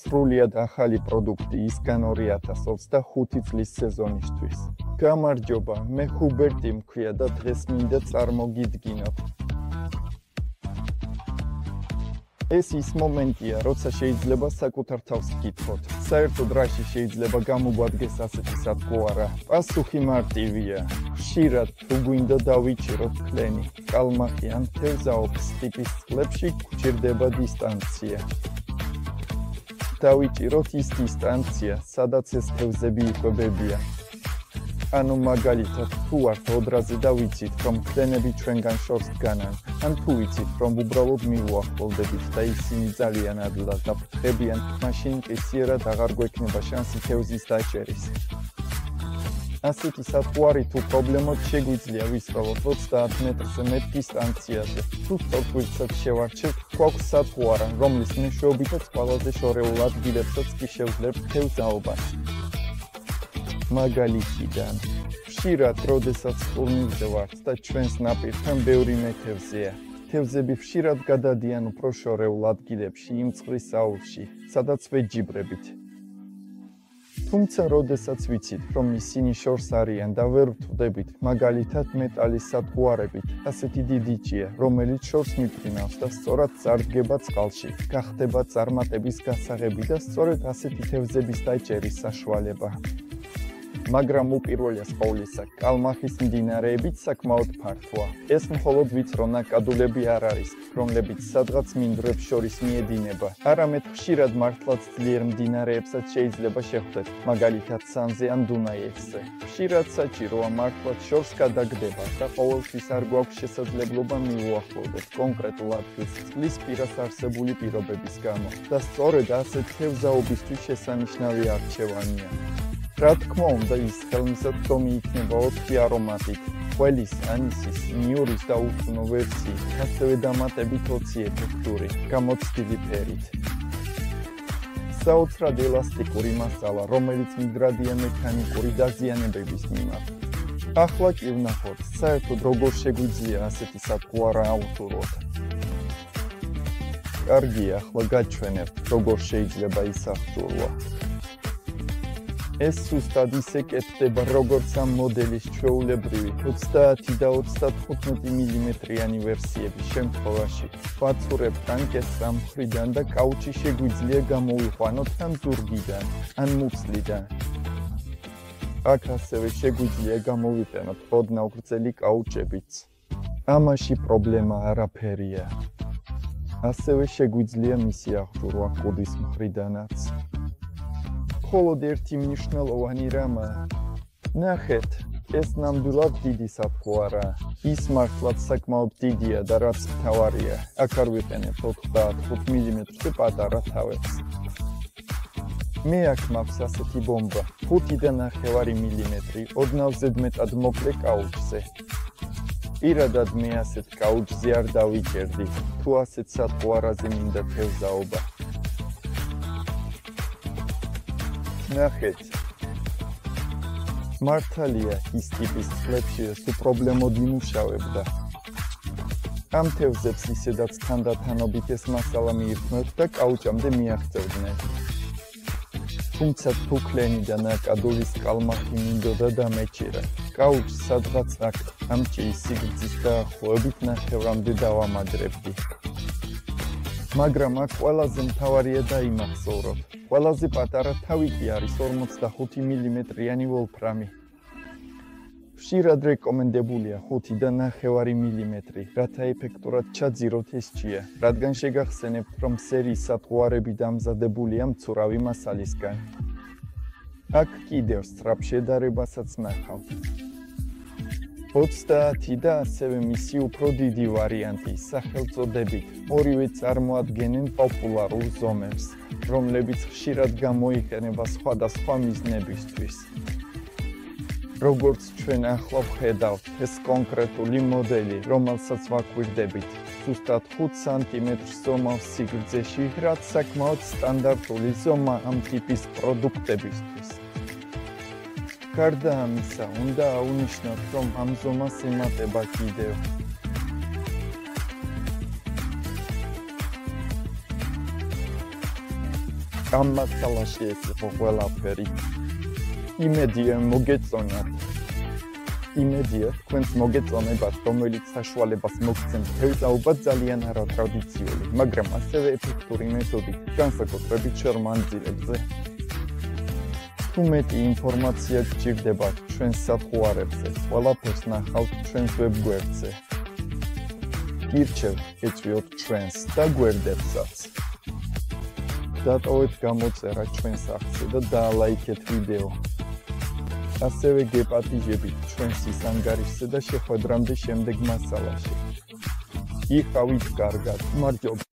სრულიად ახალი პროდუქტი ისგან 2025 წლის სეზონისთვის. გამარჯობა, მე ჰუბერტი მქვია და დღეს მინდა წარმოგიდგინოთ. ეს ის მომენტია, როცა შეიძლება საკუთარ თავს გკითხოთ. საერთოდ რაში შეიძლება გამოგვადგეს ასეთი სათქოარა? პასუხი მარტივია. ხშირად თუ გვინდა დავიჭიროთ კლენი, კალმახი ან თევზაობის ტიპის წყლებში გვჭირდება დისტანცია. დავიჭიროთ ის დისტანცია, სადაც ეს თევზები იკვებებიან. ანუ მაგალითად, თუ ვართ ოდრაზე და ვიცით, რომ კლენები ჩვენგან შორს დგანან, ან თუ ვიცით, რომ უბრალოდ მივუახლოვდებით და ისინი ძალიან ადვილად დაფრთხებიან, მაშინ კისიერად აღარ გვექნება შანსი თევზის დაჭერის. ასეთი სათქოარი თუ პრობლემოდ შეგვიძლია ვისწავლოთ 30 მეტრზე მეტ დისტანციაზე. თუ სწორკუთხედს შევარჩევთ, გვაქვს სათქოარა, რომლის მეშვეობითაც ყველაზე შორეულ ადგილებსაც კი შევძლებთ თევზაობას. მაგალითიდან, ხშირად, როდესაც ყურმილზე ვართ და ჩვენს ნაპირთან ბევრი მეთევზეა. თევზები ხშირად გადადიან უფრო შორეულ ადგილებში, იმ წყლის აუზში, სადაც ვეჯიბრებით. თუმცა, როდესაც ვიცით, რომ ისინი შორს არიან და ვერ ვხვდებით, მაგალითად მეტალის სათქოარებით, ასეთი დიდი ჯია, რომელიც შორს მიფრინავს და სწორად წარდგება წყალში, გახდება წარმატების გასაღები და სწორედ ასეთი თევზების დაჭერის საშუალება. მაგრამ უპირველეს ყოვლისა, კალმახის მდინარეებით საკმაოდ ფართოა. ეს მხოლოდ ვიწრო ნაკადულები არ არის, რომლებიც სადღაც მინდვრებს შორის მიედინება. არამედ ხშირად მართლაც ძლიერ მდინარეებსაც შეიძლება შეხვდეთ, მაგალითად სანზე ან დუნაიევზე. ხშირად საჭიროა მართლაც შორს გადაგდება და ყოველთვის არ გვაქვს შესაძლებლობა მივუახლოვდეთ კონკრეტულ ადგილს წყლის პირას არსებული პირობების გამო და სწორედ ასეთ თევზაობისთვის შესანიშნავი არჩევანია. რა თქმა უნდა, ის ხელმისაწვდომი იქნება 4 არომატით, ყველის, ანისის, ნიურის და უხსნო ვერსიით, ასევე დამატებით 20 ეფექტური, გამოცდილი ფერით. საოცრად ელასტიკური მასალა, რომელიც მდგრადია მექანიკური დაზიანებების მიმართ. ახლა კი ვნახოთ, საერთოდ როგორ შეგვიძლია ასეთი სათქოარა ავტუროთ. კარგი, ახლა გაჩვენებთ, როგორ შეიძლება ის აღჭურვა. ეს სუსტად ისე კეთდება, როგორც ამ მოდელის ჩვეულებრივი 30 და 35 მმ-იანი ვერსიების შემთხვევაში. ვაცურებთ ან კესრა მხრიდან და კაუჩი შეგვიძლია გამოვიყვანოთ ან ზურგიდან, ან მუცლიდან. აქ ასევე შეგვიძლია გამოვიყენოთ ოდნავ გრძელი კაუჩებიც. ამაში პრობლემა არაფერია. ასევე შეგვიძლია მისი აღჭურვა კუდის მხრიდანაც. მხოლოდ ერთი მნიშვნელოვანი რამაა. ნახეთ, ეს ნამდვილად დიდი სათქოარაა. ის მართლაც საკმაოდ დიდია და რაც მთავარია, აქ არ ვიყენებთ 95 მმ-ზე პატარა თავებს. მე აქ მაქვს ასეთი ბომბა, 5.5 მმ, ოდნავ ზედმეტად მოკლე კაუჩზე. პირადად მე ასეთ კაუჩზე არ დავიჭერდი, თუ ასეთ სათქოარაზე მინდა თევზაობა. ნახეთ. მართალია, ის ტიპის წყლებში ეს უპრობლემოდ იმუშავებდა. ამ თევზებს ისედაც თანდათანობით ეს მასალა მიირთმევთ და კაუჭამდე მიაღწევდნენ. თუმცა თუ კლენი და ნაკადულის კალმახი მინდოდა დამეჭირა. კაუჩს სადღაც აქ, ამ ჭიის სიგრძის დაახლოებით ნახევრამდე დავამაგრებდი. მაგრამ აქ ყველაზე მთავარია დაიმახსოვროთ. ყველაზე პატარა თავი კი არის 45 მმ-იანი ვოლფრამი. ხშირად რეკომენდებულია 5.5 მმ, რათა ეფექტურად ჩაძიროთ ეს ჯია, რადგან შეგახსენებთ, რომ სერიის სათქოარები დამზადებულია მცურავი მასალისგან. აქ კიდევ სწრაფ შედარებასაც ნახავთ. 30 და ასევე მისი უფრო დიდი ვარიანტი, სახელწოდებით, ორივე წარმოადგენენ პოპულარულ ზომებს, რომლებიც ხშირად გამოიყენება სხვადასხვა მიზნებისთვის. როგორც ჩვენ ახლა ვხედავთ, ეს კონკრეტული მოდელი, რომელსაც ვაკვირდებით, ზუსტად 5 სანტიმეტრს ზომავს სიგრძეში, რაც საკმაოდ სტანდარტული ზომა ამ ტიპის პროდუქტებისთვის. გარდა ამისა, უნდა აუნიშნოთ, რომ ამ ზომას ემატება კიდევ ამ მასალაში ეს იყო ყველაფერი. იმედია მოგეწონათ. იმედია თქვენს მოგეწონებათ, რომელიც საშუალებას მოგცემთ თევზაობა ძალიან არატრადიციული, მაგრამ ასევე ეფექტური მეთოდით, განსაკუთრებით შრომანძილებზე. თუ მეტი ინფორმაცია გჭირდებათ ჩვენს სათხუარებზე, ყველაფერს ნახავთ ჩვენს ვებგვერდზე. გირჩევთ, ეწვიოთ ჩვენს და გვერდებსაც. დატოვეთ გამოწერა ჩვენს არხზე და დაალაიქეთ ვიდეო. ასევე გეპატიჟებით ჩვენს ანგარიშზე და შეხვედრამდე შემდეგ მასალაში. იყავით კარგად, მადლობა.